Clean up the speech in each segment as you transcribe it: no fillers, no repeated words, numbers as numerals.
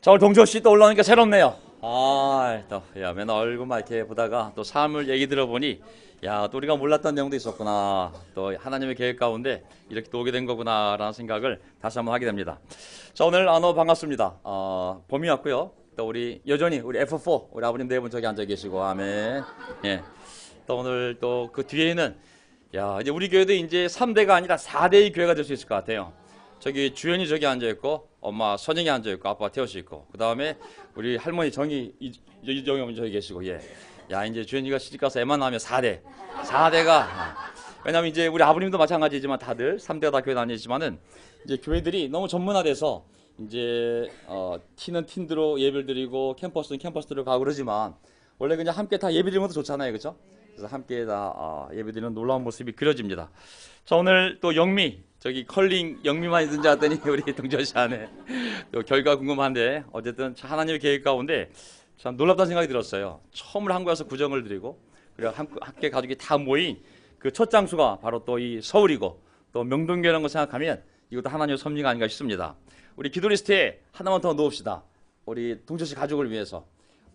자, 오늘 동조 씨 또 올라오니까 새롭네요. 또, 맨날 얼굴만 이렇게 보다가 또 삶을 얘기 들어보니, 또 우리가 몰랐던 내용도 있었구나. 또 하나님의 계획 가운데 이렇게 또 오게 된 거구나라는 생각을 다시 한번 하게 됩니다. 자, 오늘 반갑습니다. 봄이 왔고요. 또 우리 여전히 우리 F4 우리 아버님 네 분 저기 앉아 계시고, 아멘. 예. 또 오늘 또 그 뒤에는 이제 우리 교회도 이제 3대가 아니라 4대의 교회가 될 수 있을 것 같아요. 저기 주연이 저기 앉아 있고, 엄마 선영이 앉아 있고, 아빠 태호 씨 있고, 그 다음에 우리 할머니 정희 이정희 어머니 저기 계시고, 이제 주연이가 시집가서 애만 나면 4대가 왜냐면 이제 우리 아버님도 마찬가지지만 다들 3대가 다 교회 다니지만은 이제 교회들이 너무 전문화돼서 이제 티는 틴대로 예배를 드리고 캠퍼스는 캠퍼스대로 가고 그러지만 원래 그냥 함께 다 예배 드리는 것도 좋잖아요, 그렇죠? 그래서 함께 다 예배 드리는 놀라운 모습이 그려집니다. 자, 오늘 또 영미 저기 컬링 영미만 있는 줄 알았더니 우리 동철씨 안에 또 결과 궁금한데 어쨌든 하나님의 계획 가운데 참 놀랍다는 생각이 들었어요. 처음으로 한국에 와서 구정을 드리고 그리고 함께 가족이 다 모인 그 첫 장소가 바로 또 이 서울이고 또 명동교라는 거 생각하면 이것도 하나님의 섭리가 아닌가 싶습니다. 우리 기도 리스트에 하나만 더 넣읍시다. 우리 동철씨 가족을 위해서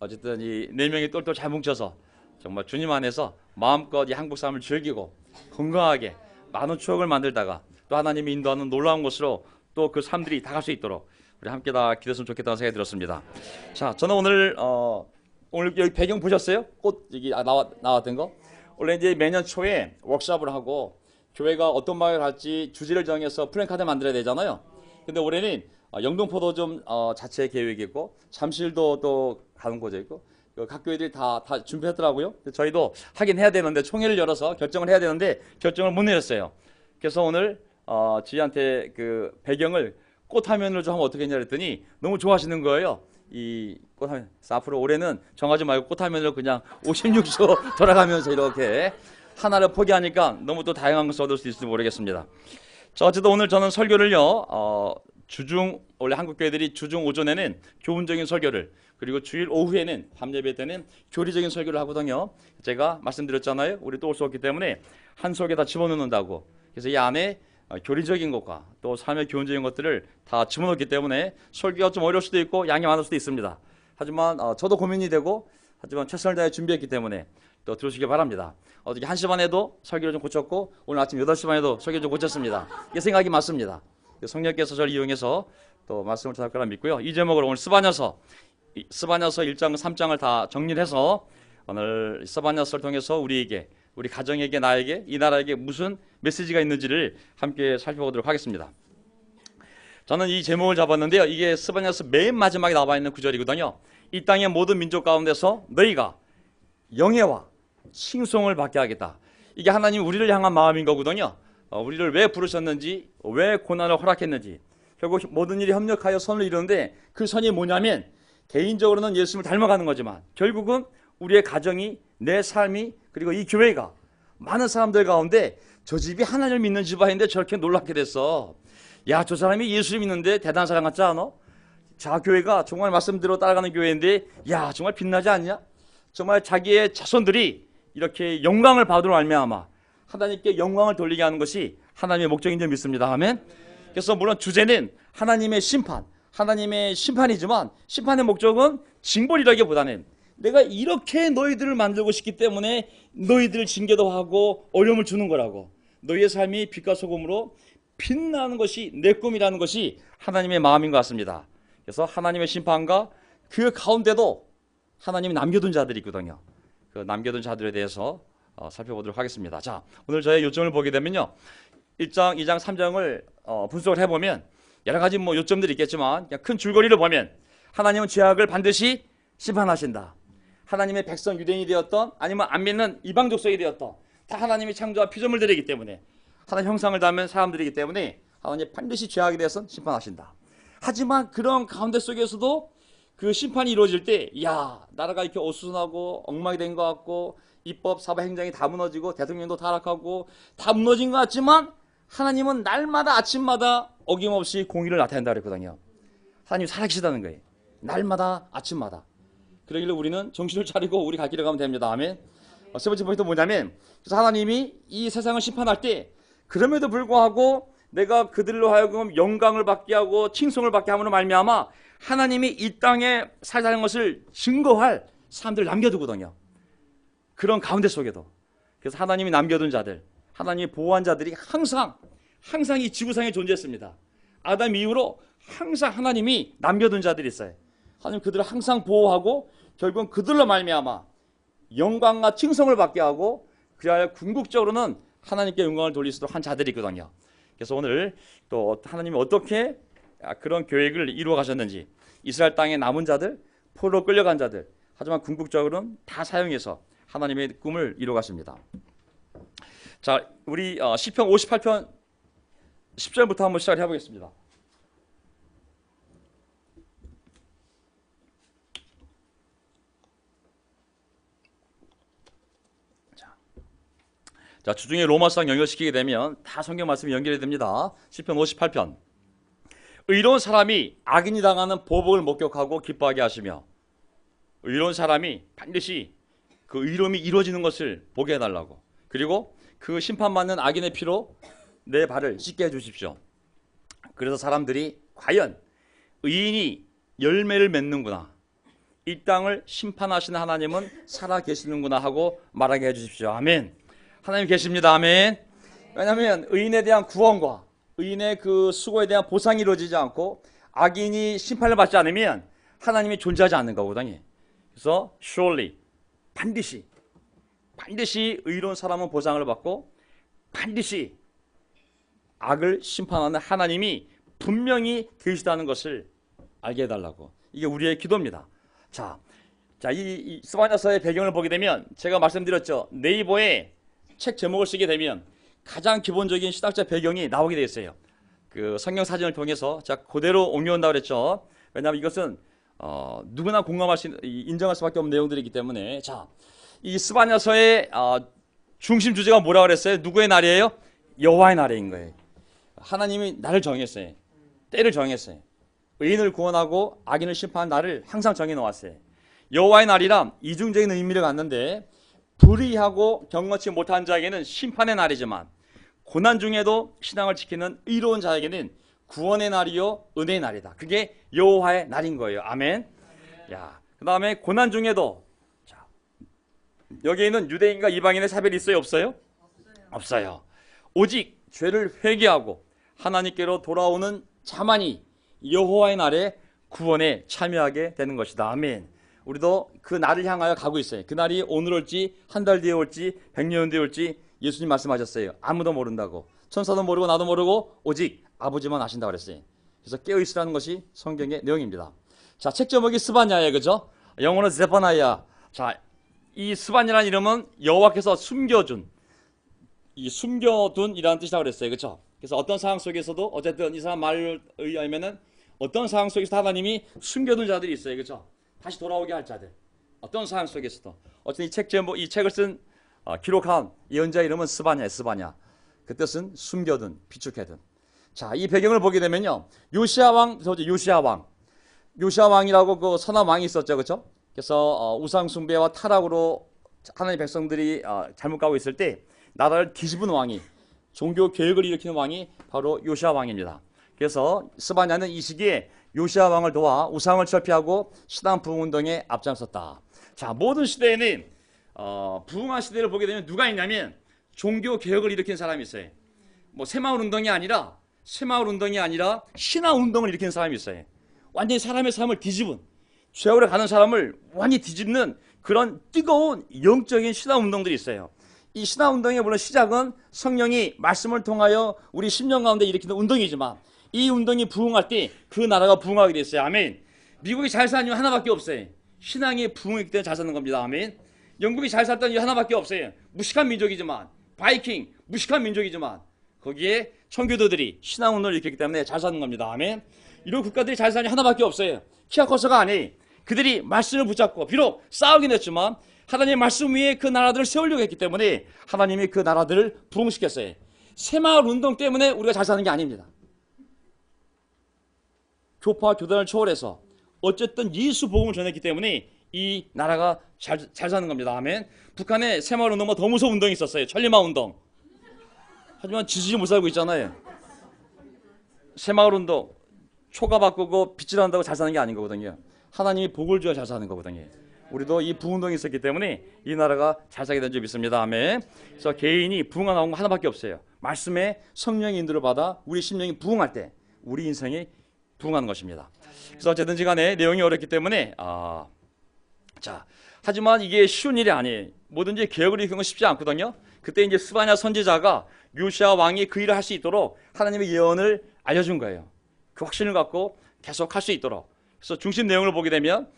어쨌든 이 네 명이 똘똘 잘 뭉쳐서 정말 주님 안에서 마음껏 이 한국 삶을 즐기고 건강하게 많은 추억을 만들다가 또 하나님이 인도하는 놀라운 곳으로 또 그 삶들이 다 갈 수 있도록 우리 함께 다 기도했으면 좋겠다는 생각이 들었습니다. 자, 저는 오늘 여기 배경 보셨어요? 꽃 여기 나왔던 거? 원래 이제 매년 초에 워크숍을 하고 교회가 어떤 방향을 할지 주제를 정해서 플랜카드 만들어야 되잖아요. 근데 올해는 영등포도 자체 계획이 있고 잠실도 또 가는 곳이 있고 각 교회들이 다 준비했더라고요. 저희도 하긴 해야 되는데 총회를 열어서 결정을 해야 되는데 결정을 못 내렸어요. 그래서 오늘 지희한테 그 배경을 꽃화면으로 좀 하면 어떻겠냐 그랬더니 너무 좋아하시는 거예요. 이 꽃화면. 앞으로 올해는 정하지 말고 꽃화면으로 그냥 56초 돌아가면서 이렇게 하나를 포기하니까 너무 또 다양한 것을 얻을 수 있을지 모르겠습니다. 자, 어쨌든 오늘 저는 설교를요. 원래 한국 교회들이 주중 오전에는 교훈적인 설교를 그리고 주일 오후에는 밤예배 때는 교리적인 설교를 하거든요. 제가 말씀드렸잖아요. 우리 또 올 수 없기 때문에 한 속에 다 집어넣는다고. 그래서 이 안에 교리적인 것과 또 삶의 교훈적인 것들을 다 집어넣기 때문에 설교가 좀 어려울 수도 있고 양이 많을 수도 있습니다. 하지만 저도 고민이 되고 하지만 최선을 다해 준비했기 때문에 또 들으시기 바랍니다. 어저께 1시 반에도 설교를 좀 고쳤고 오늘 아침 8시 반에도 설교를 좀 고쳤습니다. 이게 생각이 맞습니다. 성령께서 저를 이용해서 또 말씀을 전할 거라 믿고요. 이 제목으로 오늘 스바냐서 1장 3장을 다 정리해서 오늘 스바냐서를 통해서 우리 가정에게 나에게 이 나라에게 무슨 메시지가 있는지를 함께 살펴보도록 하겠습니다. 저는 이 제목을 잡았는데요. 이게 스바냐서 맨 마지막에 나와 있는 구절이거든요. 이 땅의 모든 민족 가운데서 너희가 영예와 칭송을 받게 하겠다. 이게 하나님 우리를 향한 마음인 거거든요. 우리를 왜 부르셨는지 왜 고난을 허락했는지 결국 모든 일이 협력하여 선을 이루는데 그 선이 뭐냐면 개인적으로는 예수님을 닮아가는 거지만 결국은 우리의 가정이 내 삶이 그리고 이 교회가 많은 사람들 가운데 저 집이 하나님을 믿는 집안인데 저렇게 놀랍게 됐어. 저 사람이 예수를 믿는데 대단한 사람 같지 않아? 자, 교회가 정말 말씀대로 따라가는 교회인데 정말 빛나지 않냐? 정말 자기의 자손들이 이렇게 영광을 받으러 말미암아 하나님께 영광을 돌리게 하는 것이 하나님의 목적인 줄 믿습니다. 아멘. 그래서 물론 주제는 하나님의 심판이지만 심판의 목적은 징벌이라기보다는 내가 이렇게 너희들을 만들고 싶기 때문에 너희들을 징계도 하고 어려움을 주는 거라고. 너희의 삶이 빛과 소금으로 빛나는 것이 내 꿈이라는 것이 하나님의 마음인 것 같습니다. 그래서 하나님의 심판과 그 가운데도 하나님이 남겨둔 자들이 있거든요. 그 남겨둔 자들에 대해서 살펴보도록 하겠습니다. 자, 오늘 저의 요점을 보게 되면요. 1장, 2장, 3장을 분석을 해보면 여러 가지 요점들이 있겠지만 그냥 큰 줄거리를 보면 하나님은 죄악을 반드시 심판하신다. 하나님의 백성 유대인이 되었던 아니면 안 믿는 이방 족속이 되었던 다 하나님이 창조와 피조물들이기 때문에 하나님 형상을 닮은 사람들이기 때문에 하나님 반드시 죄악에 대해서는 심판하신다. 하지만 그런 가운데 속에서도 그 심판이 이루어질 때 나라가 이렇게 어수선하고 엉망이 된 것 같고 입법, 사법, 행정이 다 무너지고 대통령도 타락하고 다 무너진 것 같지만 하나님은 날마다 아침마다 어김없이 공의를 나타낸다 그랬거든요. 하나님이 살아계시다는 거예요. 날마다 아침마다. 그러길래 우리는 정신을 차리고 우리 갈 길을 가면 됩니다. 아멘. 세 번째 포인트는 뭐냐면 그래서 하나님이 이 세상을 심판할 때 그럼에도 불구하고 내가 그들로 하여금 영광을 받게 하고 칭송을 받게 함으로 말미암아 하나님이 이 땅에 살자는 것을 증거할 사람들을 남겨두거든요. 그런 가운데 속에도. 그래서 하나님이 남겨둔 자들, 하나님이 보호한 자들이 항상 이 지구상에 존재했습니다. 아담 이후로 항상 하나님이 남겨둔 자들이 있어요. 하나님 그들을 항상 보호하고 결국은 그들로 말미암아 영광과 칭송을 받게 하고 그리하여 궁극적으로는 하나님께 영광을 돌릴 수 있도록 한 자들이 있거든요. 그래서 오늘 또 하나님이 어떻게 그런 계획을 이루어 가셨는지, 이스라엘 땅에 남은 자들, 포로로 끌려간 자들, 하지만 궁극적으로는 다 사용해서 하나님의 꿈을 이루어 가십니다. 자, 우리 시편 58편 10절부터 한번 시작을 해보겠습니다. 자, 주중에 로마서랑 연결시키게 되면 다 성경 말씀이 연결이 됩니다. 시편 58편. 의로운 사람이 악인이 당하는 보복을 목격하고 기뻐하게 하시며, 의로운 사람이 반드시 그 의로움이 이루어지는 것을 보게 해달라고, 그리고 그 심판받는 악인의 피로 내 발을 씻게 해주십시오. 그래서 사람들이 과연 의인이 열매를 맺는구나, 이 땅을 심판하시는 하나님은 살아 계시는구나 하고 말하게 해주십시오. 아멘. 하나님 계십니다. 아멘. 왜냐하면 의인에 대한 구원과 의인의 그 수고에 대한 보상이 이루어지지 않고 악인이 심판을 받지 않으면 하나님이 존재하지 않는 거거든요. 그래서 surely, 반드시 의로운 사람은 보상을 받고 반드시 악을 심판하는 하나님이 분명히 계시다는 것을 알게 해달라고. 이게 우리의 기도입니다. 자, 이 스바냐서의 배경을 보게 되면 제가 말씀드렸죠. 네이버에 책 제목을 쓰게 되면 가장 기본적인 신학적 배경이 나오게 되어 있어요. 그 성경 사진을 통해서 제가 그대로 옮겨온다고 그랬죠. 왜냐하면 이것은 누구나 공감할 수 있는, 인정할 수밖에 없는 내용들이기 때문에. 자, 이 스바냐서의 중심 주제가 뭐라고 그랬어요? 누구의 날이에요? 여호와의 날인 거예요. 하나님이 날을 정했어요. 때를 정했어요. 의인을 구원하고 악인을 심판하는 날을 항상 정해놓았어요. 여호와의 날이란 이중적인 의미를 갖는데, 불의하고 경건치 못한 자에게는 심판의 날이지만 고난 중에도 신앙을 지키는 의로운 자에게는 구원의 날이요 은혜의 날이다. 그게 여호와의 날인 거예요. 아멘. 야, 그다음에 고난 중에도, 자, 여기에 있는 유대인과 이방인의 차별이 있어요, 없어요? 없어요. 오직 죄를 회개하고 하나님께로 돌아오는 자만이 여호와의 날에 구원에 참여하게 되는 것이다. 아멘. 우리도 그 날을 향하여 가고 있어요. 그 날이 오늘 올지, 한 달 뒤에 올지, 100년 뒤에 올지 예수님 말씀하셨어요. 아무도 모른다고. 천사도 모르고 나도 모르고 오직 아버지만 아신다고 그랬어요. 그래서 깨어있으라는 것이 성경의 내용입니다. 자, 책 제목이 스바냐예요. 그죠? 영어는 제바나야. 자, 이 스바냐라는 이름은 여호와께서 숨겨둔 이라는 뜻이라고 그랬어요. 그렇죠? 그래서 어떤 상황 속에서도 어쨌든 이 사람 말을 의하면은 어떤 상황 속에서 하나님이 숨겨둔 자들이 있어요. 그렇죠? 다시 돌아오게 할 자들. 어떤 상황 속에서도. 어쨌든 이 책 제목, 이 책을 쓴 기록한 예언자 이름은 스바냐. 그 뜻은 숨겨둔, 비축해둔. 자, 이 배경을 보게 되면요, 요시아 왕이라고 그 선한 왕이 있었죠, 그렇죠? 그래서 우상 숭배와 타락으로 하나님 백성들이 잘못 가고 있을 때 나라를 뒤집은 왕이, 종교 개혁을 일으키는 왕이 바로 요시아 왕입니다. 그래서 스바냐는 이 시기에 요시아 왕을 도와 우상을 철폐하고 신앙 부흥 운동에 앞장섰다. 자, 모든 시대에는 부흥한 시대를 보게 되면 누가 있냐면 종교 개혁을 일으킨 사람이 있어요. 뭐 새마을 운동이 아니라 신앙 운동을 일으키는 사람이 있어요. 완전히 사람의 삶을 뒤집은, 죄악으로 가는 사람을 완전히 뒤집는 그런 뜨거운 영적인 신앙 운동들이 있어요. 이 신앙 운동의 물론 시작은 성령이 말씀을 통하여 우리 심령 가운데 일으키는 운동이지만, 이 운동이 부흥할 때 그 나라가 부흥하게 됐어요. 아멘. 미국이 잘 사는 이유 하나밖에 없어요. 신앙의 부흥이기 때문에 잘 사는 겁니다. 아멘. 영국이 잘 살던 이유 하나밖에 없어요. 무식한 민족이지만, 바이킹 무식한 민족이지만 거기에 청교도들이 신앙 운동을 일으켰기 때문에 잘 사는 겁니다. 아멘. 이런 국가들이 잘 사는 이유 하나밖에 없어요. 키가 커서가 아니에요. 그들이 말씀을 붙잡고 비록 싸우긴 했지만 하나님의 말씀 위에 그 나라들을 세우려고 했기 때문에 하나님이 그 나라들을 부흥시켰어요. 새마을 운동 때문에 우리가 잘 사는 게 아닙니다. 교파와 교단을 초월해서 어쨌든 예수 복음을 전했기 때문에 이 나라가 잘 사는 겁니다. 아멘. 북한에 새마을 운동보다 더 무서운 운동이 있었어요. 천리마 운동. 하지만 지지지 못 살고 있잖아요. 새마을 운동. 초가 바꾸고 빚질 한다고 잘 사는 게 아닌 거거든요. 하나님이 복을 줘야 잘 사는 거거든요. 우리도 이 부흥동이 있었기 때문에 이 나라가 잘 살게 된 줄 믿습니다. 아멘. 그래서 개인이 부흥가 나온 거 하나밖에 없어요. 말씀에 성령의 인도를 받아 우리 심령이 부흥할 때 우리 인생이 부흥하는 것입니다. 그래서 어쨌든지 간에 내용이 어렵기 때문에 자, 하지만 이게 쉬운 일이 아니에요. 뭐든지 개혁을 이루는 건 쉽지 않거든요. 그때 이제 스바냐 선지자가 요시아 왕이 그 일을 할 수 있도록 하나님의 예언을 알려준 거예요. 그 확신을 갖고 계속 할 수 있도록. 그래서 중심 내용을 보게 되면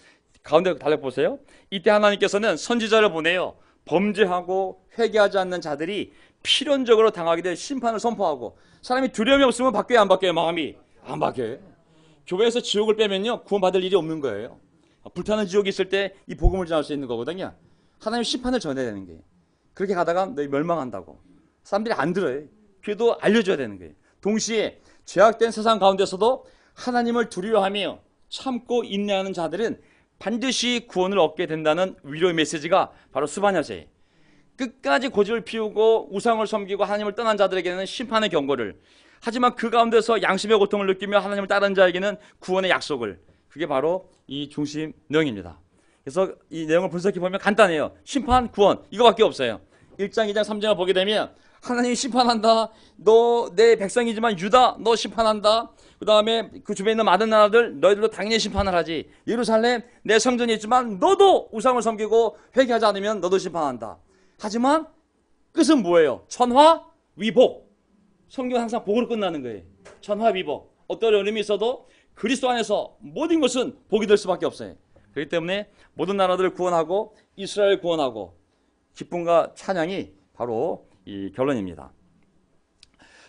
가운데 달려보세요. 이때 하나님께서는 선지자를 보내요. 범죄하고 회개하지 않는 자들이 필연적으로 당하게 될 심판을 선포하고, 사람이 두려움이 없으면 바뀌어요, 안 바뀌어요? 마음이 안 바뀌어요. 교회에서 지옥을 빼면요 구원받을 일이 없는 거예요. 불타는 지옥이 있을 때 이 복음을 전할 수 있는 거거든요. 하나님 심판을 전해야 되는 거예요. 그렇게 가다가 너희 멸망한다고 사람들이 안 들어요. 그래도 알려줘야 되는 거예요. 동시에 죄악된 세상 가운데서도 하나님을 두려워하며 참고 인내하는 자들은 반드시 구원을 얻게 된다는 위로의 메시지가 바로 스바냐서예요. 끝까지 고집을 피우고 우상을 섬기고 하나님을 떠난 자들에게는 심판의 경고를, 하지만 그 가운데서 양심의 고통을 느끼며 하나님을 따르는 자에게는 구원의 약속을, 그게 바로 이 중심 내용입니다. 그래서 이 내용을 분석해 보면 간단해요. 심판, 구원, 이거밖에 없어요. 1장, 2장, 3장을 보게 되면 하나님이 심판한다. 너 내 백성이지만 유다 너 심판한다. 그 다음에 그 주변에 있는 많은 나라들 너희들도 당연히 심판을 하지. 예루살렘 내 성전이 있지만 너도 우상을 섬기고 회개하지 않으면 너도 심판한다. 하지만 끝은 뭐예요? 천화위복. 성경은 항상 복으로 끝나는 거예요. 천화위복. 어떤 어려움이 있어도 그리스도 안에서 모든 것은 복이 될 수밖에 없어요. 그렇기 때문에 모든 나라들을 구원하고 이스라엘을 구원하고 기쁨과 찬양이 바로 이 결론입니다.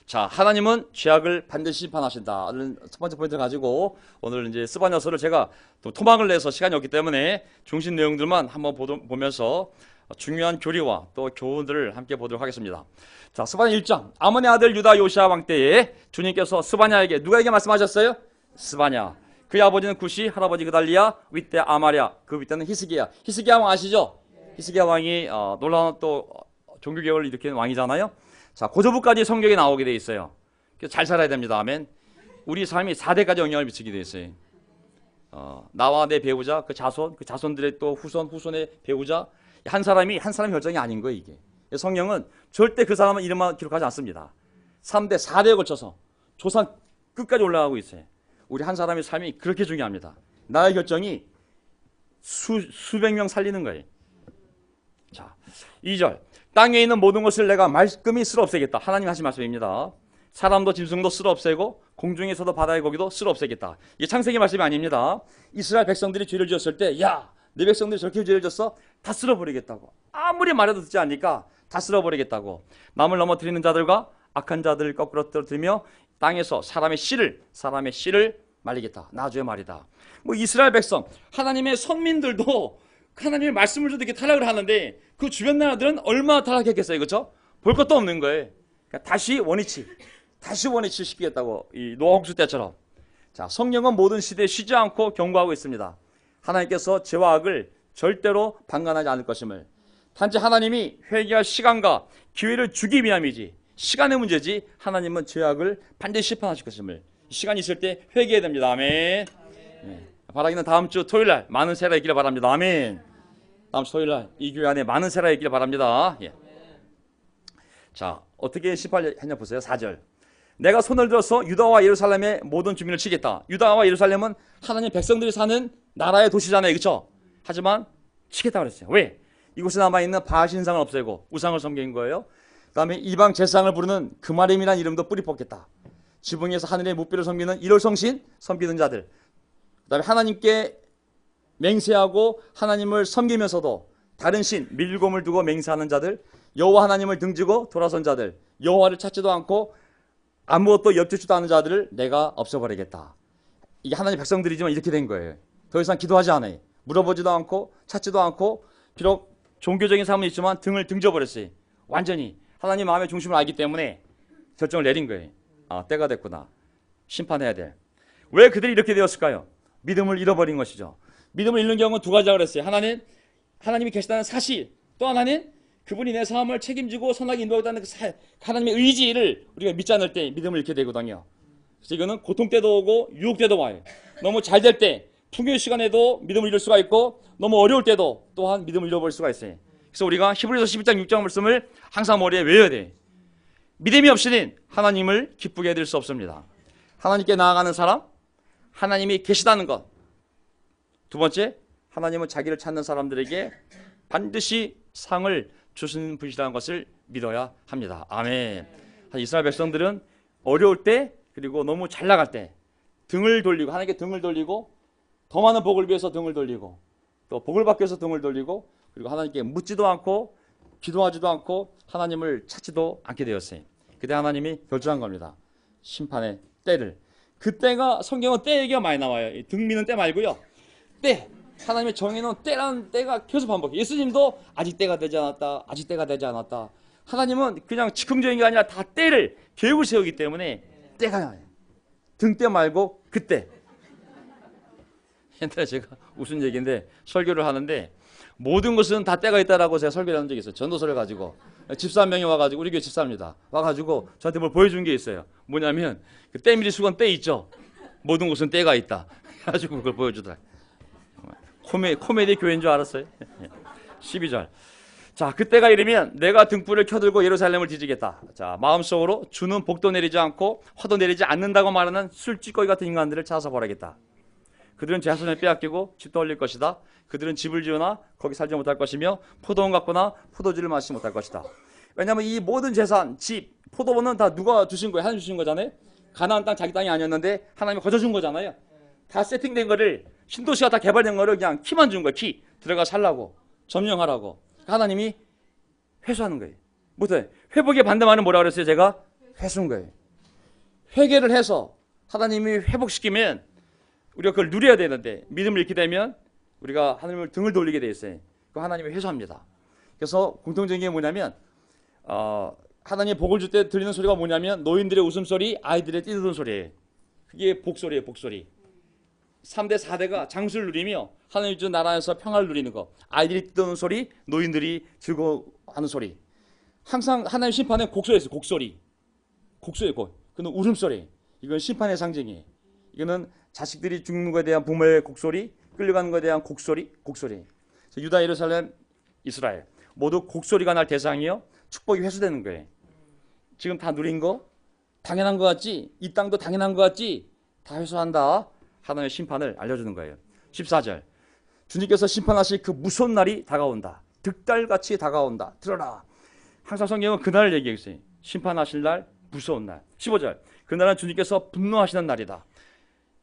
자, 하나님은 죄악을 반드시 심판하신다. 첫 번째 포인트를 가지고 오늘 이제 스바냐서를 제가 또 토막을 내서 시간이 없기 때문에 중심 내용들만 한번 보면서 중요한 교리와 또 교훈들을 함께 보도록 하겠습니다. 자, 스바냐 1장. 아몬의 아들 유다 요시아 왕 때에 주님께서 스바냐에게 누가에게 말씀하셨어요? 스바냐. 그의 아버지는 구시, 할아버지 그달리야, 윗대 아마랴, 그 윗대는 히스기야. 히스기야 왕 아시죠? 히스기야 왕이 놀라운 또 종교개혁을 일으킨 왕이잖아요. 자, 고조부까지 성경에 나오게 돼 있어요. 그래서 잘 살아야 됩니다. 아멘. 우리 삶이 4대까지 영향을 미치게 돼 있어요. 나와 내 배우자, 그 자손들의 또 후손의 배우자, 한 사람의 결정이 아닌 거예요, 이게. 성경은 절대 그 사람의 이름만 기록하지 않습니다. 3대, 4대에 걸쳐서 조상 끝까지 올라가고 있어요. 우리 한 사람의 삶이 그렇게 중요합니다. 나의 결정이 수백 명 살리는 거예요. 자, 2절. 땅에 있는 모든 것을 내가 말끔히 쓸어 없애겠다. 하나님 하신 말씀입니다. 사람도 짐승도 쓸어 없애고 공중에서도 바다의 고기도 쓸어 없애겠다. 이게 창세기 말씀이 아닙니다. 이스라엘 백성들이 죄를 지었을 때, 야, 내 백성들이 저렇게 죄를 졌어? 다 쓸어버리겠다고. 아무리 말해도 듣지 않으니까 다 쓸어버리겠다고. 남을 넘어뜨리는 자들과 악한 자들을 거꾸로 떨어뜨리며 땅에서 사람의 씨를 말리겠다. 나주의 말이다. 뭐 이스라엘 백성, 하나님의 선민들도 하나님의 말씀을 듣고 이렇게 타락을 하는데 그 주변 나라들은 얼마나 타락했겠어요, 그렇죠? 볼 것도 없는 거예요. 그러니까 다시 원위치 시키겠다고, 이 노아 홍수 때처럼. 자, 성령은 모든 시대에 쉬지 않고 경고하고 있습니다. 하나님께서 죄와 악을 절대로 방관하지 않을 것임을. 단지 하나님이 회개할 시간과 기회를 주기 위함이지, 시간의 문제지, 하나님은 죄악을 반드시 심판하실 것임을. 시간이 있을 때 회개해야 됩니다. 아멘. 네. 바라기는 다음 주 토요일날 많은 세라 있기를 바랍니다. 아멘. 다음 주 토요일날 이 교회 안에 많은 세라 있기를 바랍니다. 예. 자, 어떻게 심판했냐 보세요. 4절. 내가 손을 들어서 유다와 예루살렘의 모든 주민을 치겠다. 유다와 예루살렘은 하나님 백성들이 사는 나라의 도시잖아요, 그렇죠? 하지만 치겠다 그랬어요. 왜? 이곳에 남아있는 바알 신상을 없애고 우상을 섬긴 거예요. 그 다음에 이방 제사장을 부르는 그마림이라는 이름도 뿌리 뽑겠다. 지붕에서 하늘의 무비를 섬기는 일월성신 섬기는 자들, 그 다음에 하나님께 맹세하고 하나님을 섬기면서도 다른 신 밀곰을 두고 맹세하는 자들, 여호와 하나님을 등지고 돌아선 자들, 여호와를 찾지도 않고 아무것도 엽지도 않은 자들을 내가 없애버리겠다. 이게 하나님 백성들이지만 이렇게 된 거예요. 더 이상 기도하지 않아요. 물어보지도 않고 찾지도 않고, 비록 종교적인 삶은 있지만 등을 등져버렸어요. 완전히 하나님 마음의 중심을 알기 때문에 결정을 내린 거예요. 아, 때가 됐구나. 심판해야 돼. 왜 그들이 이렇게 되었을까요? 믿음을 잃어버린 것이죠. 믿음을 잃는 경우는 두 가지라고 그랬어요. 하나는 하나님이 계시다는 사실, 또 하나는 그분이 내 삶을 책임지고 선하게 인도하겠다는 그 하나님의 의지를 우리가 믿지 않을 때 믿음을 잃게 되거든요. 그래서 이거는 고통 때도 오고 유혹 때도 와요. 너무 잘 될 때, 풍요의 시간에도 믿음을 잃을 수가 있고 너무 어려울 때도 또한 믿음을 잃어버릴 수가 있어요. 그래서 우리가 히브리서 12장 6장 말씀을 항상 머리에 외워야 돼. 믿음이 없이는 하나님을 기쁘게 해드릴 수 없습니다. 하나님께 나아가는 사람, 하나님이 계시다는 것. 두 번째, 하나님은 자기를 찾는 사람들에게 반드시 상을 주시는 분이라는 것을 믿어야 합니다. 아멘. 이스라엘 백성들은 어려울 때 그리고 너무 잘 나갈 때 등을 돌리고 하나님께 등을 돌리고 더 많은 복을 위해서 등을 돌리고 또 복을 받기 위해서 등을 돌리고 그리고 하나님께 묻지도 않고 기도하지도 않고 하나님을 찾지도 않게 되었어요. 그때 하나님이 결정한 겁니다. 심판의 때를. 그 때가 성경은 때 얘기가 많이 나와요. 등 미는 때 말고요. 때. 하나님이 정해놓은 때라는 때가 계속 반복해요. 예수님도 아직 때가 되지 않았다. 아직 때가 되지 않았다. 하나님은 그냥 즉흥적인 게 아니라 다 때를 계획을 세우기 때문에 때가 나요. 등때 말고 그때. 옛날에 제가 웃은 얘기인데 설교를 하는데 모든 것은 다 때가 있다라고 제가 설교를 한 적이 있어요. 전도서를 가지고 집사 한 명이 와가지고 우리 교회 집사입니다. 와가지고 저한테 뭘 보여준 게 있어요. 뭐냐면 그 때밀이 수건 때 있죠. 모든 것은 때가 있다. 가지고 그걸 보여주더라. 코미디 교회인 줄 알았어요. 12절. 자, 그때가 이르면 내가 등불을 켜들고 예루살렘을 뒤지겠다. 자, 마음속으로 주는 복도 내리지 않고 화도 내리지 않는다고 말하는 술찌꺼기 같은 인간들을 찾아서 벌하겠다. 그들은 자손을 빼앗기고 집도 올릴 것이다. 그들은 집을 지으나 거기 살지 못할 것이며 포도원 갖거나 포도주를 마시지 못할 것이다. 왜냐하면 이 모든 재산, 집, 포도원은 다 누가 주신 거예요? 하나님 주신 거잖아요. 가나안 땅 자기 땅이 아니었는데 하나님이 거저 준 거잖아요. 다 세팅된 거를 신도시가 다 개발된 거를 그냥 키만 준 거예요. 키. 들어가 살라고. 점령하라고. 하나님이 회수하는 거예요. 무슨 회복의 반대말은 뭐라 그랬어요? 제가 회수인 거예요. 회개를 해서 하나님이 회복시키면 우리가 그걸 누려야 되는데 믿음을 잃게 되면 우리가 하나님을 등을 돌리게 돼 있어요. 그 하나님이 회수합니다. 그래서 공통적인 게 뭐냐면 하나님이 복을 줄 때 들리는 소리가 뭐냐면 노인들의 웃음소리, 아이들의 뛰드는 소리예요. 그게 복소리예요. 복소리. 3대 4대가 장수를 누리며 하나님 주 나라에서 평화를 누리는 거. 아이들이 뛰드는 소리, 노인들이 즐거워하는 소리. 항상 하나님 심판은 곡소리가 있어요. 곡소리. 곡소리예요. 그건 울음소리. 이건 심판의 상징이에요. 이거는 자식들이 죽는 것에 대한 부모의 곡소리, 끌려가는 것에 대한 곡소리. 유다, 예루살렘, 이스라엘 모두 곡소리가 날 대상이요. 축복이 회수되는 거예요. 지금 다 누린 거 당연한 것 같지? 이 땅도 당연한 것 같지? 다 회수한다. 하나님의 심판을 알려주는 거예요. 14절. 주님께서 심판하실 그 무서운 날이 다가온다. 득달같이 다가온다. 들어라. 항상 성경은 그날을 얘기했어요. 심판하실 날, 무서운 날. 15절. 그날은 주님께서 분노하시는 날이다.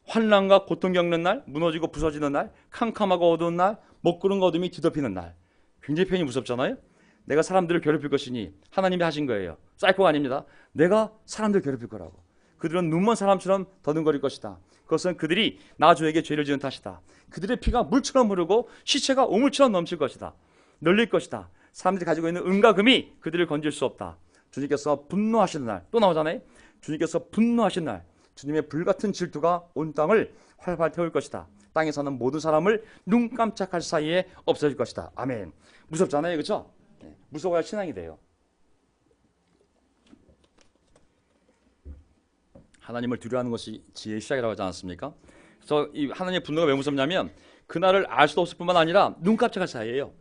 환난과 고통 겪는 날, 무너지고 부서지는 날, 캄캄하고 어두운 날, 먹구름과 어둠이 뒤덮이는 날. 굉장히 편히 무섭잖아요. 내가 사람들을 괴롭힐 것이니 하나님이 하신 거예요. 사이코가 아닙니다. 내가 사람들을 괴롭힐 거라고. 그들은 눈먼 사람처럼 더듬거릴 것이다. 그것은 그들이 나 주에게 죄를 지은 탓이다. 그들의 피가 물처럼 흐르고 시체가 오물처럼 넘칠 것이다. 널릴 것이다. 사람들이 가지고 있는 은과 금이 그들을 건질 수 없다. 주님께서 분노하시는 날. 또 나오잖아요. 주님께서 분노하신 날. 주님의 불같은 질투가 온 땅을 활발 태울 것이다. 땅에 사는 모든 사람을 눈 깜짝할 사이에 없어질 것이다. 아멘. 무섭잖아요. 그렇죠? 무서워야 신앙이 돼요. 하나님을 두려워하는 것이 지혜의 시작이라고 하지 않았습니까? 그래서 이 하나님의 분노가 왜 무섭냐면 그날을 알 수도 없을 뿐만 아니라 눈 깜짝할 사이에요.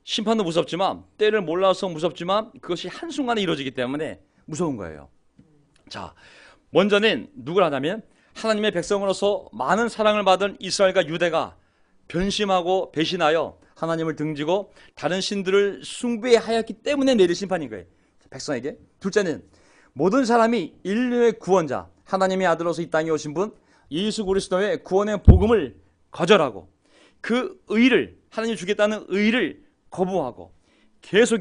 심판도 무섭지만 때를 몰라서 무섭지만 그것이 한순간에 이루어지기 때문에 무서운 거예요. 자, 먼저는 누굴 하냐면 하나님의 백성으로서 많은 사랑을 받은 이스라엘과 유대가 변심하고 배신하여 하나님을 등지고 다른 신들을 숭배하였기 때문에 내릴 심판인 거예요. 백성에게. 둘째는 모든 사람이 인류의 구원자 하나님의 아들로서 이 땅에 오신 분 예수 그리스도의 구원의 복음을 거절하고 그 의를 하나님 주겠다는 의를 거부하고 계속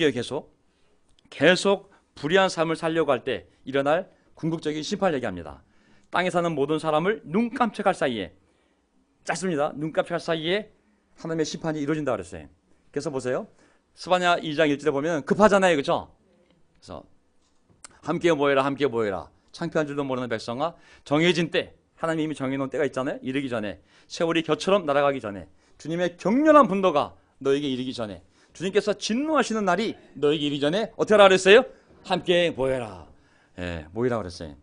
불의한 삶을 살려고 할 때 일어날 궁극적인 심판을 얘기합니다. 땅에 사는 모든 사람을 눈 깜짝할 사이에 짧습니다. 눈 깜짝할 사이에 하나님의 심판이 이루어진다 그랬어요. 그래서 보세요. 스바냐 2장 1절에 보면 급하잖아요. 그렇죠? 그래서 함께 모여라 함께 모여라. 창피한 줄도 모르는 백성아 정해진 때 하나님이 이미 정해놓은 때가 있잖아요. 이르기 전에 세월이 겨처럼 날아가기 전에 주님의 격렬한 분노가 너에게 이르기 전에 주님께서 진노하시는 날이 너에게 이르기 전에 어떻게 하라 그랬어요? 함께 모여라. 예, 모이라 그랬어요.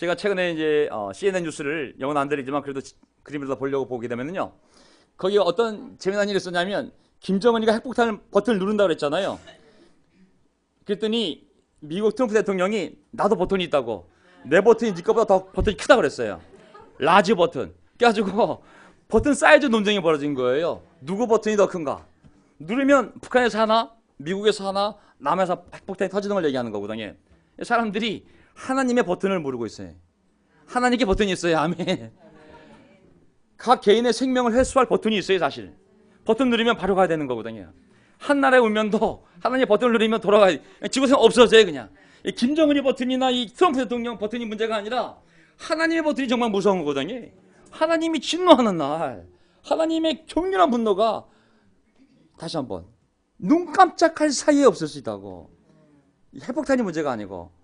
제가 최근에 이제 CNN 뉴스를 영어는 안 들리지만 그래도 그림으로 보려고 보게 되면요. 거기 어떤 재미난 일이 있었냐면 김정은이가 핵폭탄 버튼을 누른다고 그랬잖아요. 그랬더니 미국 트럼프 대통령이 나도 버튼이 있다고. 내 버튼이 네 거보다 더 버튼이 크다 그랬어요. 라지 버튼. 그래가지고 버튼 사이즈 논쟁이 벌어진 거예요. 누구 버튼이 더 큰가? 누르면 북한에서 하나, 미국에서 하나, 남에서 핵폭탄이 터지는 걸 얘기하는 거거든요. 사람들이 하나님의 버튼을 모르고 있어요. 하나님께 버튼이 있어요. 아멘. 각 개인의 생명을 회수할 버튼이 있어요. 사실. 버튼 누르면 바로 가야 되는 거거든요. 한 나라의 운명도 하나님의 버튼을 누르면 돌아가야 지구상 없어져요. 그냥. 이 김정은이 버튼이나 이 트럼프 대통령 버튼이 문제가 아니라 하나님의 버튼이 정말 무서운 거거든요. 하나님이 진노하는 날, 하나님의 격렬한 분노가 다시 한번 눈 깜짝할 사이에 없을 수 있다고. 핵폭탄이 문제가 아니고.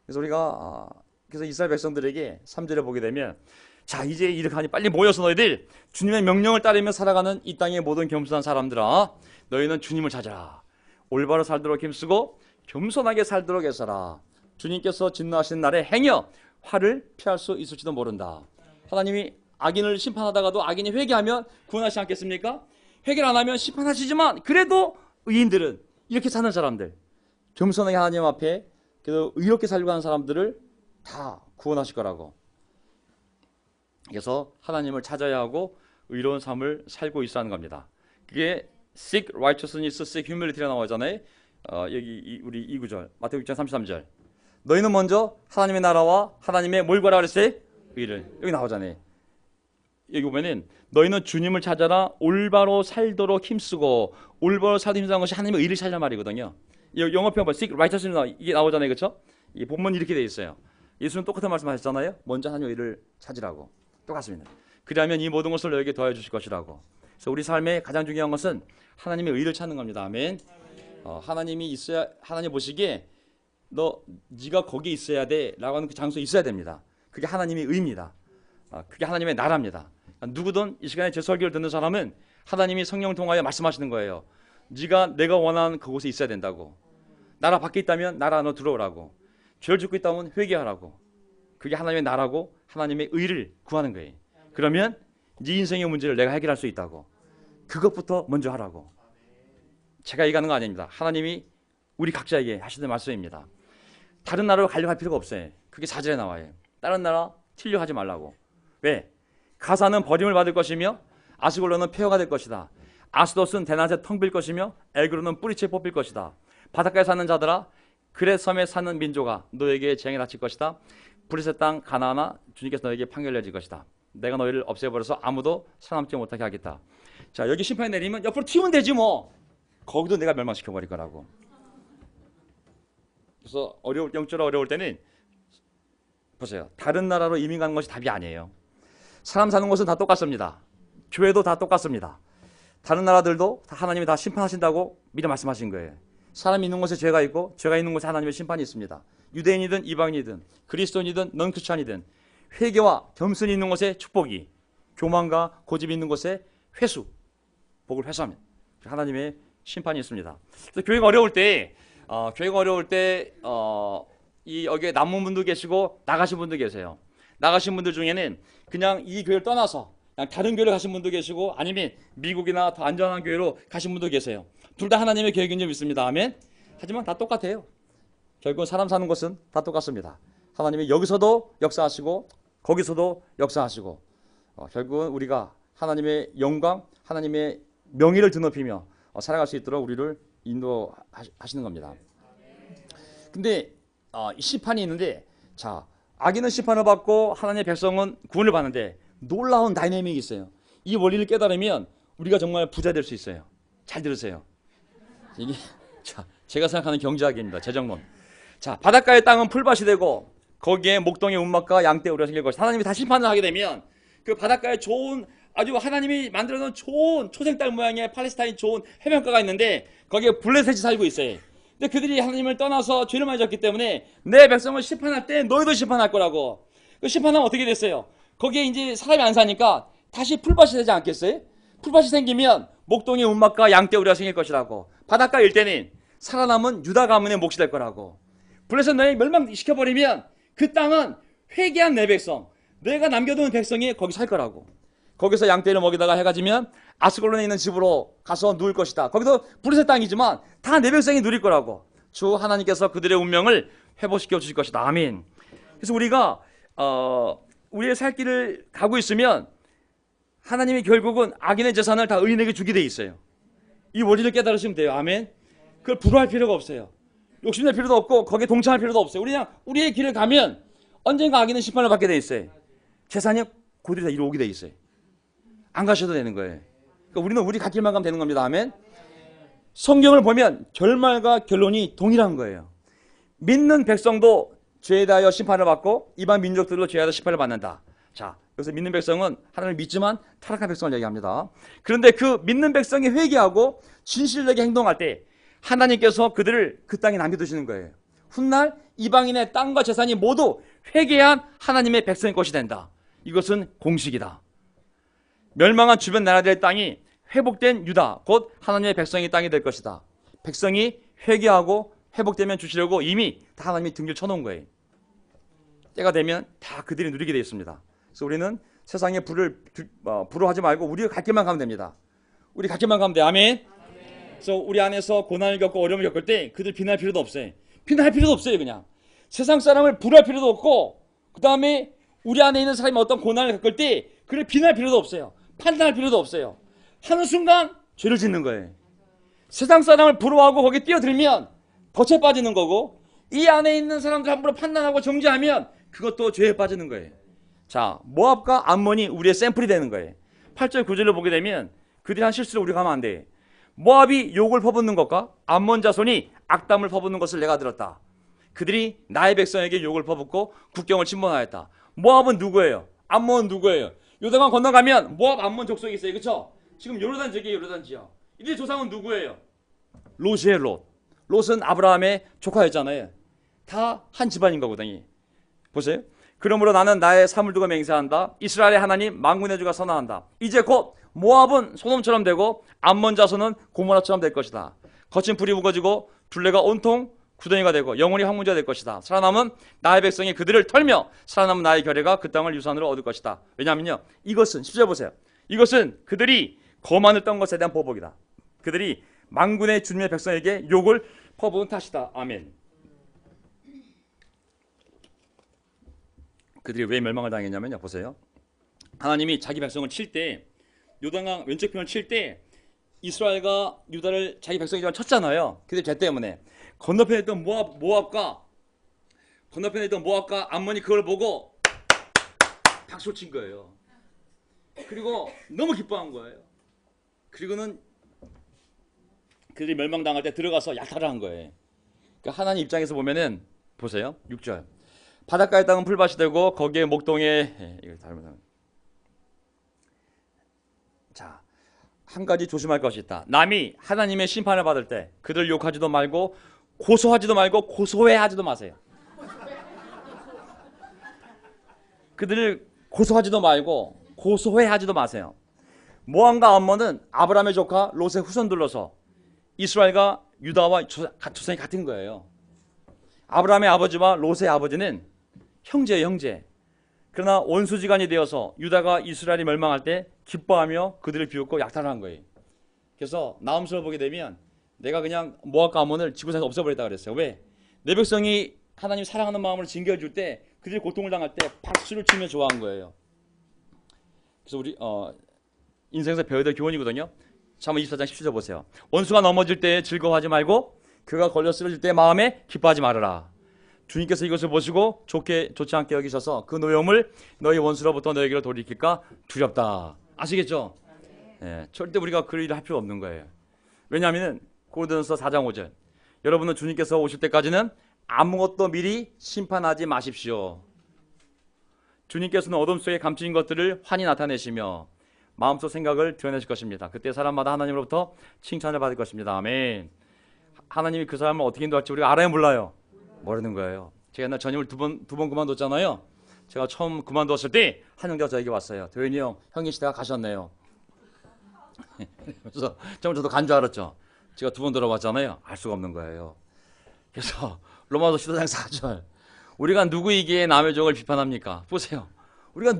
그래서 우리가 그래서 이스라엘 백성들에게 3절에 보게 되면 자 이제 이렇게 하니 빨리 모여서 너희들 주님의 명령을 따르며 살아가는 이 땅의 모든 겸손한 사람들아 너희는 주님을 찾아라. 올바로 살도록 힘쓰고 겸손하게 살도록 애써라. 주님께서 진노하신 날에 행여 화를 피할 수 있을지도 모른다. 하나님이 악인을 심판하다가도 악인이 회개하면 구원하시지 않겠습니까? 회개를 안 하면 심판하시지만 그래도 의인들은 이렇게 사는 사람들 겸손하게 하나님 앞에 그래도 의롭게 살려고 하는 사람들을 다 구원하실 거라고. 그래서 하나님을 찾아야 하고 의로운 삶을 살고 있어야 하는 겁니다. 그게 seek righteousness, seek humility가 나오잖아요. 여기 우리 이 구절 마태복음 6장 33절 너희는 먼저 하나님의 나라와 하나님의 뭘 구하라 그랬어요? 의를. 여기 나오잖아요. 여기 보면은 너희는 주님을 찾아라 올바로 살도록 힘쓰고 올바로 살도록 힘쓰는 것이 하나님의 의를 찾는 말이거든요. 영어 표현 seek righteousness 이게 나오잖아요. 그렇죠? 이 본문 이렇게 돼 있어요. 예수는 똑같은 말씀하셨잖아요. 먼저 하나님의 의를 찾으라고. 똑같습니다. 그러면 이 모든 것을 너에게 더해 주실 것이라고. 그래서 우리 삶의 가장 중요한 것은 하나님의 의를 찾는 겁니다. 아멘. 하나님이 있어야 하나님 보시기에 네가 거기에 있어야 돼라고 하는 그 장소에 있어야 됩니다. 그게 하나님의 의입니다. 그게 하나님의 나라입니다. 누구든 이 시간에 제 설교를 듣는 사람은 하나님이 성령을 통하여 말씀하시는 거예요. 내가 원하는 그곳에 있어야 된다고. 나라 밖에 있다면 나라 안으로 들어오라고. 죄를 짓고 있다면 회개하라고. 그게 하나님의 나라고 하나님의 의를 구하는 거예요. 그러면 네 인생의 문제를 내가 해결할 수 있다고. 그것부터 먼저 하라고. 제가 얘기하는 거 아닙니다. 하나님이 우리 각자에게 하시는 말씀입니다. 다른 나라로 가려고 할 필요가 없어요. 그게 4절에 나와요. 다른 나라 튀려 하지 말라고. 왜? 가사는 버림을 받을 것이며 아스골로는 폐허가 될 것이다. 아스돗은 대낮에 텅 빌 것이며 엘그로는 뿌리채 뽑힐 것이다. 바닷가에 사는 자들아 그렛 섬에 사는 민족아 너에게 재앙이 닥칠 것이다. 브리셋 땅 가나안아 주님께서 너에게 판결 내릴 것이다. 내가 너희를 없애버려서 아무도 살아남지 못하게 하겠다. 자 여기 심판이 내리면 옆으로 튀면 되지 뭐. 거기도 내가 멸망시켜버릴 거라고. 그래서 영적으로 어려울 때는 보세요. 다른 나라로 이민 가는 것이 답이 아니에요. 사람 사는 곳은 다 똑같습니다. 교회도 다 똑같습니다. 다른 나라들도 다 하나님이 다 심판하신다고 미리 말씀하신 거예요. 사람이 있는 곳에 죄가 있고 죄가 있는 곳에 하나님의 심판이 있습니다. 유대인이든 이방인이든 그리스도인이든 넌크리스찬이든 회개와 겸손이 있는 곳에 축복이, 교만과 고집이 있는 곳에 회수, 복을 회수하면 하나님의 심판이 있습니다. 그래서 교회가 어려울 때 여기에 남은 분도 계시고 나가신 분도 계세요. 나가신 분들 중에는 그냥 이 교회를 떠나서 그냥 다른 교회를 가신 분도 계시고 아니면 미국이나 더 안전한 교회로 가신 분도 계세요. 둘 다 하나님의 계획인 줄 믿습니다. 아멘. 하지만 다 똑같아요. 결국은 사람 사는 곳은 다 똑같습니다. 하나님이 여기서도 역사하시고 거기서도 역사하시고 결국은 우리가 하나님의 영광, 하나님의 명예를 드높이며 살아갈 수 있도록 우리를 인도하시는 겁니다. 근데 이 심판이 있는데 자 악인은 심판을 받고 하나님의 백성은 구원을 받는데 놀라운 다이내믹이 있어요. 이 원리를 깨달으면 우리가 정말 부자 될 수 있어요. 잘 들으세요. 이게 자 제가 생각하는 경제학입니다. 재정론. 자 바닷가의 땅은 풀밭이 되고 거기에 목동의 운막과 양떼우리가 생길 것이다. 하나님이 다 심판을 하게 되면 그 바닷가에 좋은 아주 하나님이 만들어놓은 좋은 초생딸 모양의 팔레스타인 좋은 해변가가 있는데 거기에 블레셋이 살고 있어요. 근데 그들이 하나님을 떠나서 죄를 많이 졌기 때문에 내 백성을 심판할 때 너희도 심판할 거라고. 그 심판하면 어떻게 됐어요? 거기에 이제 사람이 안 사니까 다시 풀밭이 되지 않겠어요? 풀밭이 생기면 목동의 운막과 양떼우리가 생길 것이라고. 바닷가일 때는 살아남은 유다 가문의 몫이 될 거라고. 블레셋 너희 멸망시켜버리면 그 땅은 회개한 내 백성, 내가 남겨둔 백성이 거기 살 거라고. 거기서 양떼를 먹이다가 해가 지면 아스글론에 있는 집으로 가서 누울 것이다. 거기도 브레셋 땅이지만 다 내 백성이 누릴 거라고. 주 하나님께서 그들의 운명을 회복시켜 주실 것이다. 아멘. 그래서 우리가 우리의 살 길을 가고 있으면 하나님이 결국은 악인의 재산을 다 의인에게 주게 돼 있어요. 이 원리를 깨달으시면 돼요. 아멘. 그걸 불화할 필요가 없어요. 욕심낼 필요도 없고 거기에 동참할 필요도 없어요. 우리 그냥 우리의 길을 가면 언젠가 악인은 심판을 받게 돼 있어요. 재산이 고들이 다 이리 오게 돼 있어요. 안 가셔도 되는 거예요. 그러니까 우리는 우리 갈 길만 가면 되는 겁니다. 아멘. 성경을 보면 결말과 결론이 동일한 거예요. 믿는 백성도 죄에 대하여 심판을 받고 이방 민족들도 죄에 대하여 심판을 받는다. 자, 여기서 믿는 백성은 하나님을 믿지만 타락한 백성을 얘기합니다. 그런데 그 믿는 백성이 회개하고 진실되게 행동할 때 하나님께서 그들을 그 땅에 남겨두시는 거예요. 훗날 이방인의 땅과 재산이 모두 회개한 하나님의 백성의 것이 된다. 이것은 공식이다. 멸망한 주변 나라들의 땅이 회복된 유다, 곧 하나님의 백성의 땅이 될 것이다. 백성이 회개하고 회복되면 주시려고 이미 다 하나님이 등기를 쳐놓은 거예요. 때가 되면 다 그들이 누리게 되어 있습니다. 그래서 우리는 세상에 불효하지 말고 우리가 갈 길만 가면 됩니다. 우리 갈 길만 가면 돼. 아멘. 그래서 우리 안에서 고난을 겪고 어려움을 겪을 때 그들 비난할 필요도 없어요. 비난할 필요도 없어요. 그냥 세상 사람을 불할 필요도 없고, 그 다음에 우리 안에 있는 사람이 어떤 고난을 겪을 때 그를 비난할 필요도 없어요. 판단할 필요도 없어요. 하는 순간 죄를 짓는 거예요. 세상 사람을 부러워하고 거기에 뛰어들면 덫에 빠지는 거고, 이 안에 있는 사람들 함부로 판단하고 정죄하면 그것도 죄에 빠지는 거예요. 자, 모압과 암몬이 우리의 샘플이 되는 거예요. 8절 9절을 보게 되면 그들이 한 실수를 우리가 하면 안 돼. 모압이 욕을 퍼붓는 것과 암몬 자손이 악담을 퍼붓는 것을 내가 들었다. 그들이 나의 백성에게 욕을 퍼붓고 국경을 침범하였다. 모압은 누구예요? 암몬은 누구예요? 요단강 건너가면 모압 암몬 족속이 있어요. 그렇죠? 지금 요르단 지역이에요. 요르단 지역. 이들의 조상은 누구예요? 롯이에요. 롯. 롯은 아브라함의 조카였잖아요. 다 한 집안인 거거든요. 보세요. 그러므로 나는 나의 삶을 두고 맹세한다. 이스라엘의 하나님 만군의 주가 선언한다. 이제 곧 모압은 소돔처럼 되고 암몬 자손은 고모라처럼 될 것이다. 거친 불이 우거지고 둘레가 온통 구덩이가 되고 영원히 황무지가 될 것이다. 살아남은 나의 백성이 그들을 털며 살아남은 나의 결의가 그 땅을 유산으로 얻을 것이다. 왜냐하면요, 이것은 10절 보세요. 이것은 그들이 거만을 떤 것에 대한 보복이다. 그들이 만군의 주님의 백성에게 욕을 퍼부은 탓이다. 아멘. 그들이 왜 멸망을 당했냐면요, 보세요. 하나님이 자기 백성을 칠 때, 요단강 왼쪽 편을 칠 때 이스라엘과 유다를 자기 백성이지만 쳤잖아요. 그들 죄 때문에. 건너편에 있던 모압과 암몬이 그걸 보고 박수를 친 거예요. 그리고 너무 기뻐한 거예요. 그리고는 그들이 멸망당할 때 들어가서 약탈을 한 거예요. 그러니까 하나님 입장에서 보면은, 보세요. 6절. 바닷가의 땅은 풀밭이 되고 거기에 목동에, 이거 잘못하면, 자, 한 가지 조심할 것이 있다. 남이 하나님의 심판을 받을 때 그들 욕하지도 말고 고소하지도 말고 고소해하지도 마세요. 그들을 고소하지도 말고 고소해하지도 마세요. 모압과 암몬은 아브라함의 조카 롯의 후손들로서 이스라엘과 유다와 조상이 같은 거예요. 아브라함의 아버지와 롯의 아버지는 형제예요, 형제. 그러나 원수지간이 되어서 유다가 이스라엘이 멸망할 때 기뻐하며 그들을 비웃고 약탈한 거예요. 그래서 나홈서를 보게 되면 내가 그냥 모압과 암몬을 지구상에서 없애버렸다 그랬어요. 왜? 내 백성이 하나님 사랑하는 마음으로 징계해줄 때, 그들이 고통을 당할 때 박수를 치며 좋아한 거예요. 그래서 우리 인생에서 배워야 될 교훈이거든요. 잠언 24장 17절 보세요. 원수가 넘어질 때 즐거워하지 말고 그가 걸려 쓰러질 때 마음에 기뻐하지 말아라. 주님께서 이것을 보시고 좋지 않게 여기셔서 그 노염을 너희 원수로부터 너에게로 돌이킬까 두렵다. 아시겠죠? 예, 절대 우리가 그 일을 할 필요 없는 거예요. 왜냐하면 고린도전서 4장 5절, 여러분은 주님께서 오실 때까지는 아무것도 미리 심판하지 마십시오. 주님께서는 어둠 속에 감추인 것들을 환히 나타내시며 마음속 생각을 드러내실 것입니다. 그때 사람마다 하나님으로부터 칭찬을 받을 것입니다. 아멘. 하나님이 그 사람을 어떻게 인도할지 우리가 알아요, 몰라요? 모르는 거예요. 제가 옛날 전임을 두 번 그만뒀잖아요. 제가 처음 그만두었을 때 한 형제가 저에게 왔어요. 도현이 형, 형님 시대가 가셨네요. 그래서 저도 간 줄 알았죠. 제가 2번 들어봤잖아요. 알 수가 없는 거예요. 그래서 로마서 15장 4절, 우리가 누구이기에 남의 종을 비판합니까? 보세요. 우리가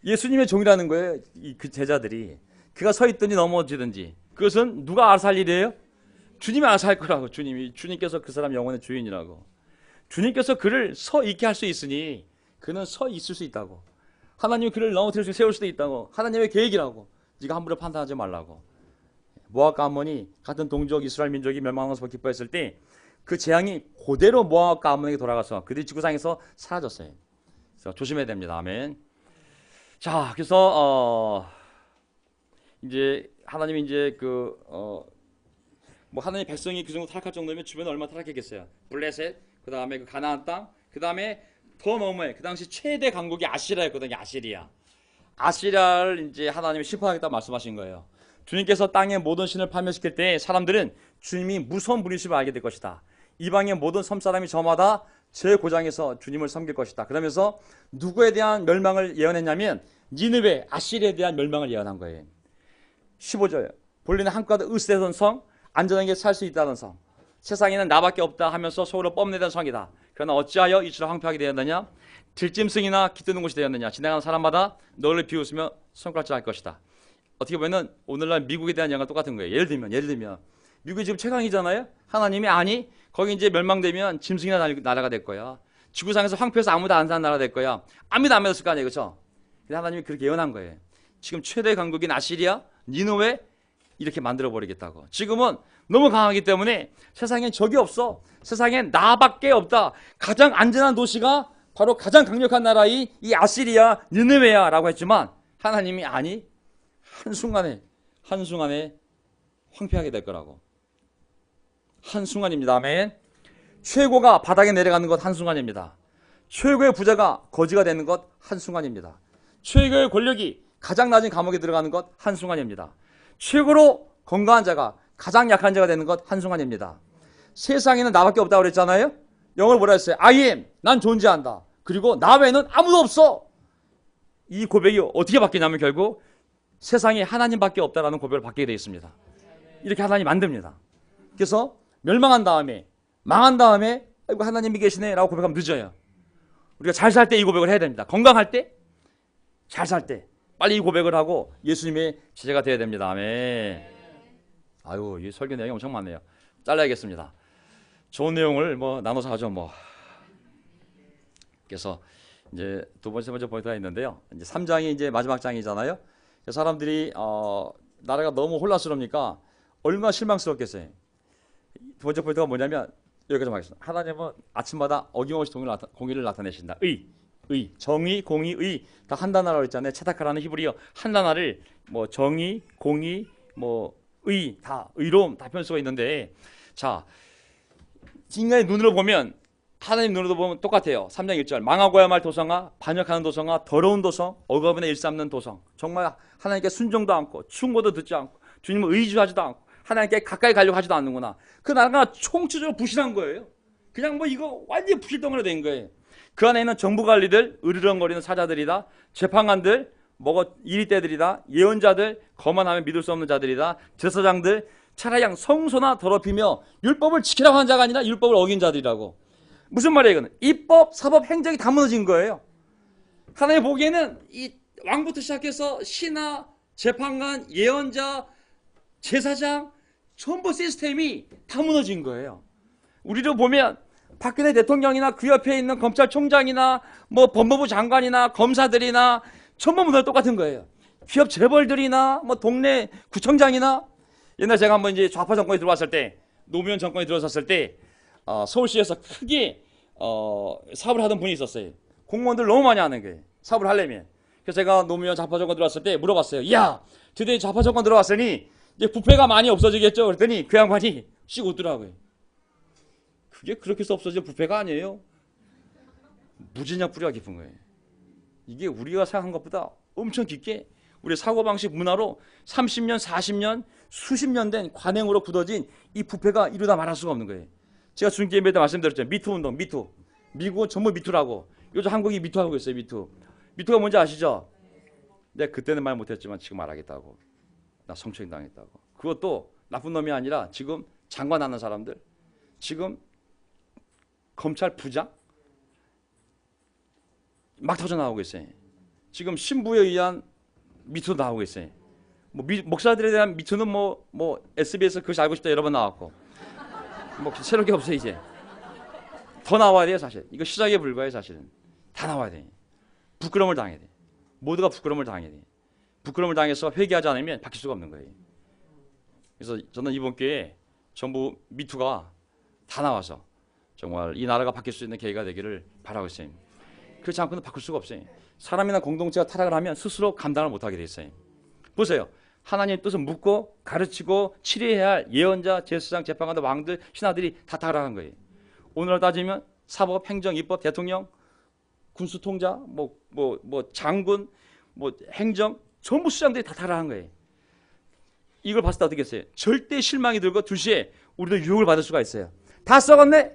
예수님의 종이라는 거예요. 그 제자들이. 그가 서 있든지 넘어지든지. 그것은 누가 알아서 할 일이에요? 주님이 알아서 할 거라고. 주님께서 그 사람 영혼의 주인이라고. 주님께서 그를 서 있게 할 수 있으니 그는 서 있을 수 있다고. 하나님이 그를 넘어뜨릴 수 세울 수도 있다고. 하나님의 계획이라고. 네가 함부로 판단하지 말라고. 모압과 암몬이 같은 동족 이스라엘 민족이 멸망하면서 기뻐했을 때 그 재앙이 그대로 모압과 암몬에게 돌아가서 그들이 지구상에서 사라졌어요. 그래서 조심해야 됩니다. 아멘. 자, 그래서 이제 하나님이 이제 뭐 하나님 백성이 그 정도 타락할 정도면 주변에 얼마나 타락했겠어요. 블레셋, 그 다음에 그 가나안 땅, 그 다음에 더 너머에 그 당시 최대 강국이 아시리아였거든요. 아시리아를 이제 하나님이 심판하겠다 말씀하신 거예요. 주님께서 땅의 모든 신을 파멸시킬 때 사람들은 주님이 무서운 분이심을 알게 될 것이다. 이방의 모든 섬 사람이 저마다 제 고장에서 주님을 섬길 것이다. 그러면서 누구에 대한 멸망을 예언했냐면 니느웨, 아시리아에 대한 멸망을 예언한 거예요. 15절. 본래는 한가득 으스대던 성, 안전하게 살 수 있다는 성, 세상에는 나밖에 없다 하면서 속으로 뽐내던 성이다. 그러나 어찌하여 이처럼 황폐하게 되었느냐? 들짐승이나 깃드는 곳이 되었느냐? 지나가는 사람마다 너를 비웃으며 손가락질할 것이다. 어떻게 보면 오늘날 미국에 대한 영화가 똑같은 거예요. 예를 들면 미국이 지금 최강이잖아요. 하나님이 아니 거기 이제 멸망되면 짐승이나 나라가 될 거야. 지구상에서 황폐해서 아무도 안 사는 나라가 될 거야. 아무도 안 믿었을 거 아니에요, 그렇죠? 근데 하나님이 그렇게 예언한 거예요. 지금 최대 강국인 아시리아, 니느웨 이렇게 만들어 버리겠다고. 지금은 너무 강하기 때문에 세상엔 적이 없어. 세상엔 나밖에 없다. 가장 안전한 도시가 바로 가장 강력한 나라의 이 아시리아, 니느웨야라고 했지만 하나님이 아니 한순간에 황폐하게 될 거라고. 한순간입니다. 아멘. 최고가 바닥에 내려가는 것 한순간입니다. 최고의 부자가 거지가 되는 것 한순간입니다. 최고의 권력이 가장 낮은 감옥에 들어가는 것 한순간입니다. 최고로 건강한 자가 가장 약한 자가 되는 것 한순간입니다. 세상에는 나밖에 없다고 그랬잖아요. 영어로 뭐라 했어요? I am, 난 존재한다. 그리고 나 외에는 아무도 없어. 이 고백이 어떻게 바뀌냐면 결국 세상에 하나님밖에 없다라는 고백을 받게 되어 있습니다. 이렇게 하나님 만듭니다. 그래서 멸망한 다음에 망한 다음에 아이고 하나님이 계시네 라고 고백하면 늦어요. 우리가 잘 살 때 이 고백을 해야 됩니다. 건강할 때, 잘 살 때 빨리 이 고백을 하고 예수님의 제자가 되어야 됩니다. 아멘. 아유, 이 설교 내용이 엄청 많네요. 잘라야겠습니다. 좋은 내용을 뭐 나눠서 하죠 뭐. 그래서 이제 두 번째 포인트가 있는데요. 이제 3장이 이제 마지막 장이잖아요. 사람들이 나라가 너무 혼란스러우니까 얼마나 실망스럽겠어요. 두 번째 포인트가 뭐냐면 여기까지 하겠습니다. 하나님은 아침마다 어김없이 공의를 나타내신다. 정의, 공의, 의 다 한 단어라고 했잖아요. 체다카라는 히브리어 한 단어를 뭐 정의, 공의, 뭐 의 다 의로움 다 표현할 수가 있는데 자 인간의 눈으로 보면 하나님 눈으로 보면 똑같아요. 3장 1절 망하고야 말 도성아 반역하는 도성아 더러운 도성 억압의 일삼는 도성 정말 하나님께 순종도 않고 충고도 듣지 않고 주님을 의지하지도 않고 하나님께 가까이 가려고 하지도 않는구나. 그 나라가 총체적으로 부실한 거예요. 그냥 뭐 이거 완전히 부실덩어리 된 거예요. 그 안에 있는 정부관리들 으르렁거리는 사자들이다. 재판관들 이리떼들이다. 예언자들 거만하면 믿을 수 없는 자들이다. 제사장들 차라리 그냥 성소나 더럽히며 율법을 지키라고 하는 자가 아니라 율법을 어긴 자들이라고. 무슨 말이에요 이거는? 입법, 사법, 행정이 다 무너진 거예요. 하나님 보기에는 이 왕부터 시작해서 신하, 재판관, 예언자, 제사장 전부 시스템이 다 무너진 거예요. 우리로 보면 박근혜 대통령이나 그 옆에 있는 검찰총장이나 뭐 법무부 장관이나 검사들이나 전부 문화 똑같은 거예요. 기업 재벌들이나 뭐 동네 구청장이나 옛날 제가 한번 이제 좌파 정권이 들어왔을 때 노무현 정권이 들어섰을 때 서울시에서 크게 사업을 하던 분이 있었어요. 공무원들 너무 많이 하는 거예요. 사업을 하려면. 그래서 제가 노무현 좌파 정권 들어왔을 때 물어봤어요. 야, 드디어 좌파 정권 들어왔으니 이제 부패가 많이 없어지겠죠? 그랬더니 그 양반이 씩 웃더라고요. 그게 그렇게 해서 없어진 부패가 아니에요. 무진장 뿌리가 깊은 거예요. 이게 우리가 생각한 것보다 엄청 깊게 우리 사고방식 문화로 30년, 40년, 수십 년 된 관행으로 굳어진 이 부패가 이루다 말할 수가 없는 거예요. 제가 중계 예배 때 말씀드렸죠. 미투 운동, 미투. 미국은 전부 미투라고. 요즘 한국이 미투하고 있어요. 미투. 미투가 뭔지 아시죠? 내가 그때는 말 못했지만 지금 말하겠다고. 나 성추행 당했다고. 그것도 나쁜 놈이 아니라 지금 장관하는 사람들, 지금 검찰 부장, 막 터져 나오고 있어요. 지금 신부에 의한 미투도 나오고 있어요. 목사들에 대한 미투는 SBS 그것이 알고 싶다 여러 번 나왔고 새로운 게 없어요. 이제 더 나와야 돼요. 사실 이거 시작에 불과해요. 사실은 다 나와야 돼. 부끄러움을 당해야 돼. 모두가 부끄러움을 당해야 돼. 부끄러움을 당해서 회개하지 않으면 바뀔 수가 없는 거예요. 그래서 저는 이번 기회에 전부 미투가 다 나와서 정말 이 나라가 바뀔 수 있는 계기가 되기를 바라고 있어요. 그렇지 않고는 바꿀 수가 없어요. 사람이나 공동체가 타락을 하면 스스로 감당을 못하게 돼 있어요. 보세요. 하나님의 뜻을 묻고 가르치고 치료해야 할 예언자, 제사장, 재판관들, 왕들, 신하들이 다 타락한 거예요. 오늘날 따지면 사법, 행정, 입법, 대통령, 군수통자, 장군, 행정 전부 수장들이 다 타락한 거예요. 이걸 봤을 때 어떻게 했어요? 절대 실망이 들고 2시에 우리도 유혹을 받을 수가 있어요. 다 썩었네?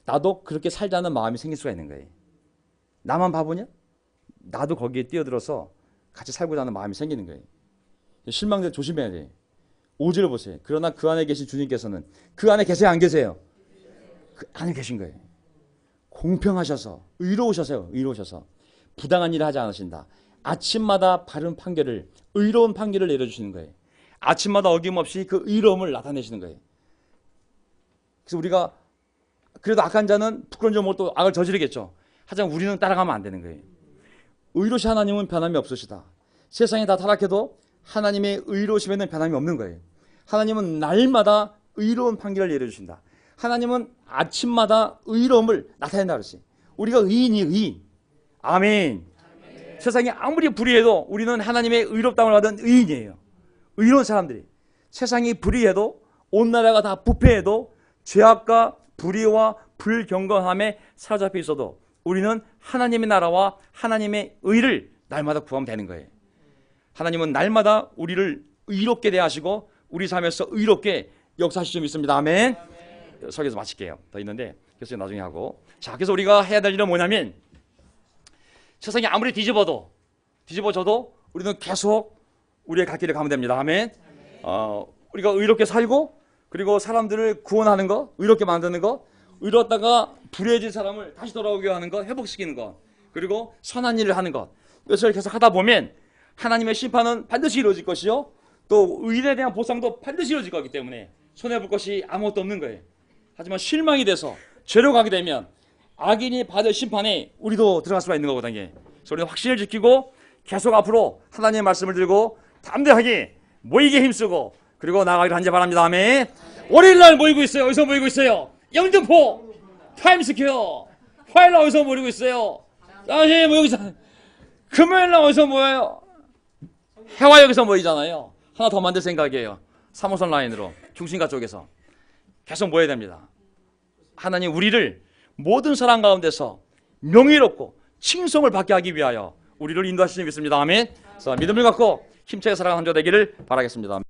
나도 그렇게 살자는 마음이 생길 수가 있는 거예요. 나만 바보냐? 나도 거기에 뛰어들어서 같이 살고자 하는 마음이 생기는 거예요. 실망들 조심해야 돼요. 5절을 보세요. 그러나 그 안에 계신 주님께서는 그 안에 계세요? 안 계세요? 그 안에 계신 거예요. 공평하셔서 의로우셔서요. 의로우셔서 부당한 일을 하지 않으신다. 아침마다 바른 판결을 의로운 판결을 내려주시는 거예요. 아침마다 어김없이 그 의로움을 나타내시는 거예요. 그래서 우리가 그래도 악한 자는 부끄러운 점으로 또 악을 저지르겠죠. 하지만 우리는 따라가면 안 되는 거예요. 의로우신 하나님은 변함이 없으시다. 세상이 다 타락해도 하나님의 의로우심에는 변함이 없는 거예요. 하나님은 날마다 의로운 판결을 내려주신다. 하나님은 아침마다 의로움을 나타낸다 그랬어요. 우리가 의인이 의인. 아멘. 세상이 아무리 불의해도 우리는 하나님의 의롭다움을 받은 의인이에요. 의로운 사람들이. 세상이 불의해도 온 나라가 다 부패해도 죄악과 불의와 불경건함에 사로잡혀 있어도 우리는 하나님의 나라와 하나님의 의를 날마다 구하면 되는 거예요. 하나님은 날마다 우리를 의롭게 대하시고 우리 삶에서 의롭게 역사하실 줄 믿습니다. 아멘. 설교에서 마칠게요. 더 있는데 그래서 나중에 하고. 자, 그래서 우리가 해야 될 일은 뭐냐면 세상이 아무리 뒤집어져도 우리는 계속 우리의 갈 길을 가면 됩니다. 아멘. 우리가 의롭게 살고 그리고 사람들을 구원하는 것, 의롭게 만드는 것, 의롭다가 불의해진 사람을 다시 돌아오게 하는 것, 회복시키는 것, 그리고 선한 일을 하는 것. 이것을 계속 하다 보면 하나님의 심판은 반드시 이루어질 것이요. 또 의인에 대한 보상도 반드시 이루어질 거기 때문에 손해볼 것이 아무것도 없는 거예요. 하지만 실망이 돼서 죄로 가게 되면 악인이 받을 심판에 우리도 들어갈 수가 있는 거거든요. 그래서 우리는 확신을 지키고 계속 앞으로 하나님의 말씀을 들고 담대하게 모이게 힘쓰고 그리고 나아가기를 한지 바랍니다. 아멘. 월요일날 모이고 있어요. 어디서 모이고 있어요? 영등포 타임스퀘어. 화요일날 어디서 모이고 있어요? 다시 모이고 있어요. 금요일날 어디서 모여요? 해화역에서 모이잖아요. 하나 더 만들 생각이에요. 3호선 라인으로 중심가 쪽에서 계속 모여야 됩니다. 하나님 우리를 모든 사람 가운데서 명예롭고 칭송을 받게 하기 위하여 우리를 인도하시는 믿습니다. 아멘. 그래서 믿음을 갖고 힘차게 살아가는 한 주 되기를 바라겠습니다.